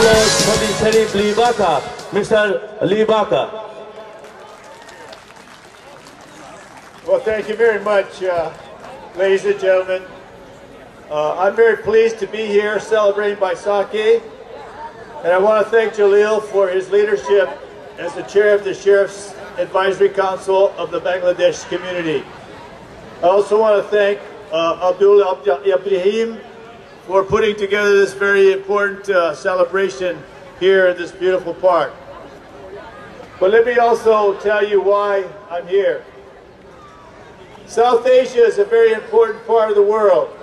applause for the Sharif Libaka, Mr. Libaka. Well, thank you very much, ladies and gentlemen. I'm very pleased to be here celebrating Baisakhi, and I want to thank Jalil for his leadership as the chair of the Sheriff's Advisory Council of the Bangladesh community. I also want to thank Abdul Ibrahim for putting together this very important celebration here in this beautiful park. But let me also tell you why I'm here. South Asia is a very important part of the world.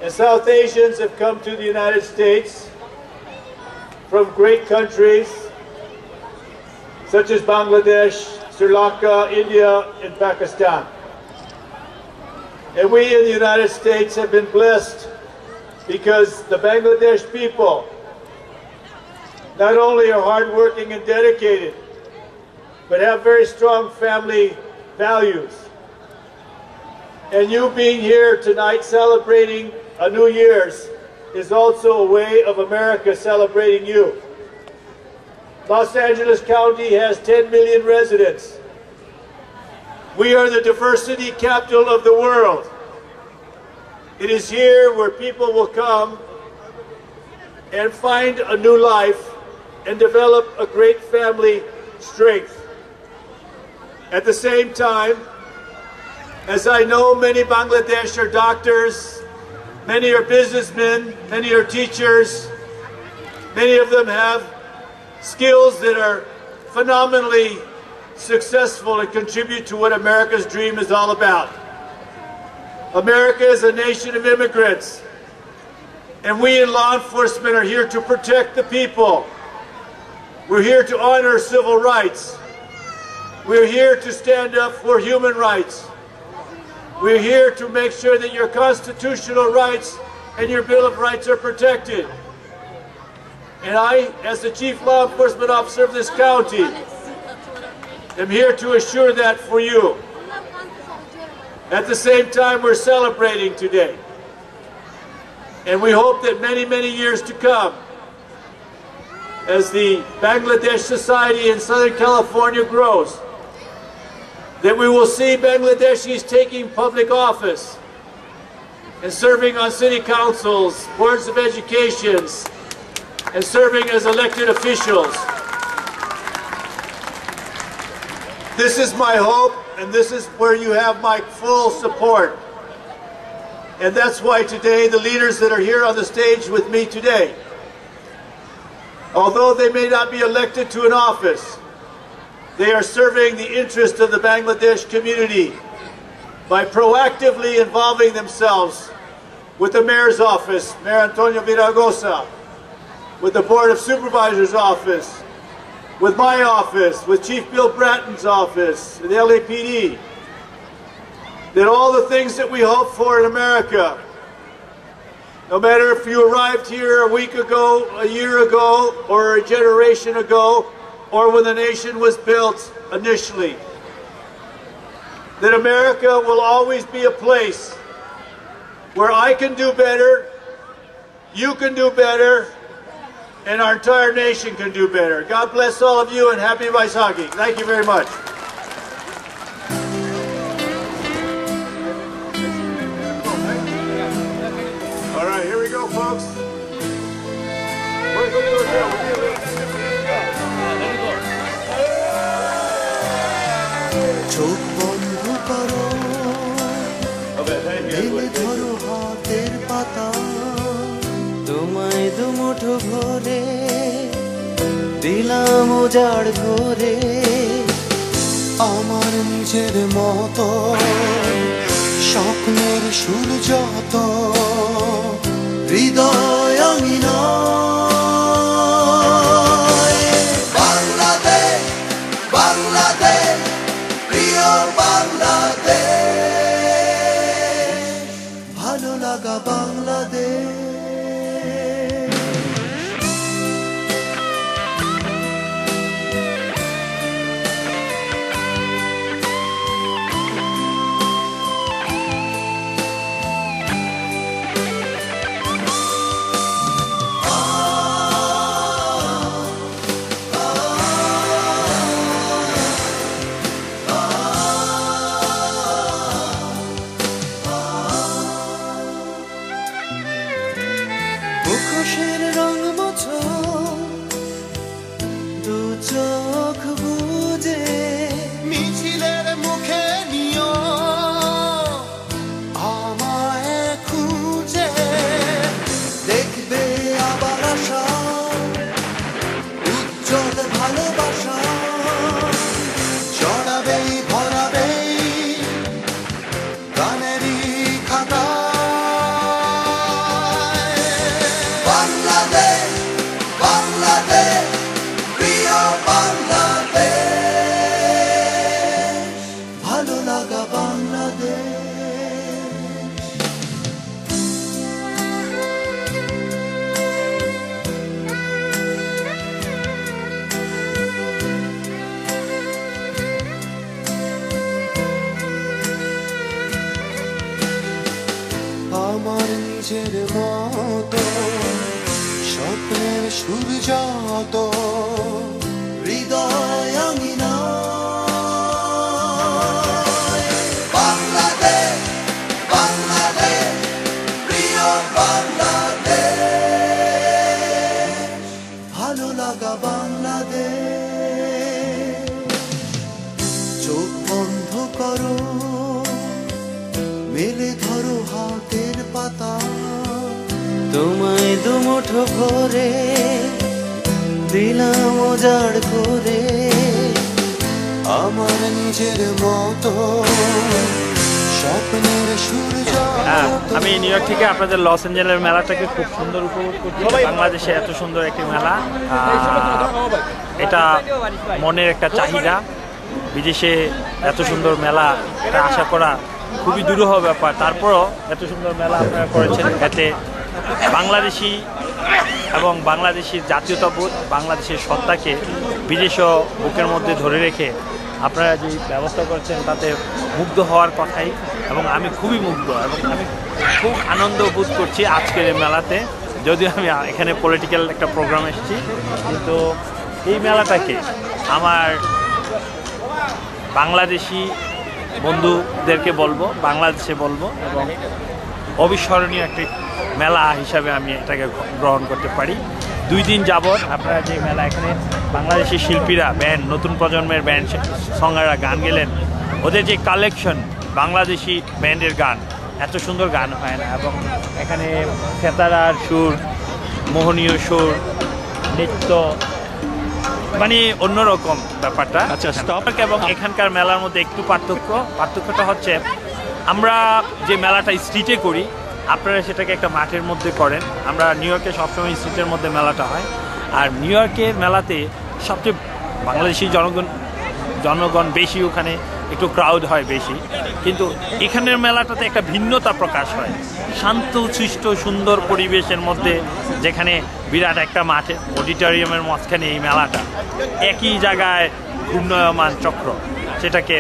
And South Asians have come to the United States from great countries such as Bangladesh, Sri Lanka, India, and Pakistan. And we in the United States have been blessed because the Bangladesh people not only are hardworking and dedicated, but have very strong family values. And you being here tonight celebrating a New Year's is also a way of America celebrating you. Los Angeles County has 10 million residents. We are the diversity capital of the world. It is here where people will come and find a new life and develop a great family strength. At the same time, as I know many Bangladesh are doctors, many are businessmen, many are teachers, many of them have skills that are phenomenally successful and contribute to what America's dream is all about. America is a nation of immigrants, and we in law enforcement are here to protect the people. We're here to honor civil rights. We're here to stand up for human rights. We're here to make sure that your constitutional rights and your Bill of Rights are protected. And I, as the Chief Law Enforcement Officer of this county, am here to assure that for you. At the same time, we're celebrating today. And we hope that many, many years to come, as the Bangladesh society in Southern California grows, that we will see Bangladeshis taking public office and serving on city councils, boards of education, and serving as elected officials. This is my hope, and this is where you have my full support. And that's why today the leaders that are here on the stage with me today, although they may not be elected to an office, they are serving the interest of the Bangladesh community by proactively involving themselves with the mayor's office, Mayor Antonio Viragosa, with the Board of Supervisors office, with my office, with Chief Bill Bratton's office, the LAPD, that all the things that we hope for in America, no matter if you arrived here a week ago, a year ago, or a generation ago, or when the nation was built initially, that America will always be a place where I can do better, you can do better, and our entire nation can do better. God bless all of you, and happy Baisakhi. Thank you very much. All right, here we go, folks. Where's the little girl? চোখ বন্ধ করো ঢেলে ধরো হাতের পাতা তোমায় দুমুঠো ভরে দিলাম উজাড় ঘরে আমার নিজের মতো স্বপ্নের সুর যত হৃদয় আঙিনা বাংলাদেশ বাংলাদেশ প্রিয় বাংলাদেশ ভালো লাগা বাংলাদেশ বাংলাদেশ বাংলাদেশ প্রিয় বাংলাদেশ ভালো লাগা বাংলাদেশ আমার নিজের মতো স্বপ্নের সূর্য তো হৃদয় আঙিনা বাংলাদেশ বাংলাদেশ প্রিয় বাংলাদেশ ভালো লাগা বাংলাদেশ চোখ বন্ধ করো মেলে ধরো হাতের পাতা তোমায় দুমুঠো ভরে দিলাম উজাড় করে আমার নিজের মতো স্বপ্নের সূর্য আমি নিউ ইয়র্ক থেকে আপনাদের লস অ্যাঞ্জেলেস মেলাটাকে খুব সুন্দর উপভোগ করছি বাংলাদেশে এত সুন্দর একটি মেলা এটা মনের একটা চাহিদা বিদেশে এত সুন্দর মেলা এটা আশা করা খুবই দুরূহ ব্যাপার তারপরও এত সুন্দর মেলা আপনারা করেছেন এতে বাংলাদেশি এবং বাংলাদেশির জাতীয়তাবোধ বাংলাদেশের সত্তাকে বিদেশও বুকের মধ্যে ধরে রেখে আপনারা যে ব্যবস্থা করছেন তাতে মুগ্ধ হওয়ার কথাই এবং আমি খুবই মুগ্ধ এবং আমি খুব আনন্দ বোধ করছি আজকের এই মেলাতে যদিও আমি এখানে পলিটিক্যাল একটা প্রোগ্রাম এসেছি কিন্তু এই মেলাটাকে আমার বাংলাদেশি বন্ধুদেরকে বলবো বাংলাদেশে বলবো এবং অবিস্মরণীয় একটি মেলা হিসাবে আমি এটাকে গ্রহণ করতে পারি 2 দিন যাবত আপনারা যে মেলা এখানে বাংলাদেশি শিল্পীরা ব্যান্ড নতুন প্রজন্মের ব্যান্ড সঙ্গাররা গান গেলেন ওদের যে কালেকশন বাংলাদেশি ব্যান্ডের গান এত সুন্দর গান হয় না এবং এখানে সেতারার সুর মোহনীয় সুর নৃত্য মানে অন্যরকম ব্যাপারটা আচ্ছা স্টপ এবং এখানকার মেলার মধ্যে একটু পার্থক্যটা হচ্ছে আমরা যে মেলাটা স্ট্রিটে করি আপনারা সেটাকে একটা মাঠের মধ্যে করেন আমরা নিউ ইয়র্কে সবসময় স্ট্রিটের মধ্যে মেলাটা হয় আর নিউ ইয়র্কের মেলাতে সবচেয়ে বাংলাদেশি জনগণ বেশি ওখানে একটু ক্রাউড হয় বেশি কিন্তু এখানের মেলাটাতে একটা ভিন্নতা প্রকাশ হয় শান্তশিষ্ট সুন্দর পরিবেশের মধ্যে যেখানে বিরাট একটা মাঠে অডিটোরিয়ামের মাঝখানে এই মেলাটা একই জায়গায় ঘূর্ণয়মান চক্র সেটাকে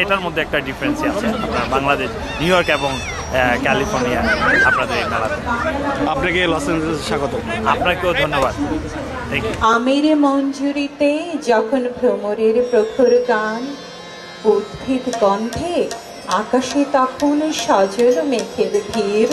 এটার মধ্যে একটা ডিফারেন্স আছে আপনার বাংলাদেশ নিউ ইয়র্ক এবং ক্যালিফোর্নিয়া আপনাদের এই মেলাতে আপনাকে লস অ্যাঞ্জেলেস স্বাগত আপনাকেও ধন্যবাদ আমের মঞ্জুরিতে যখন ভ্রমরের প্রখর গান উদ্ভিদ গন্ধে আকাশে তখন সজল মেঘের ভিড়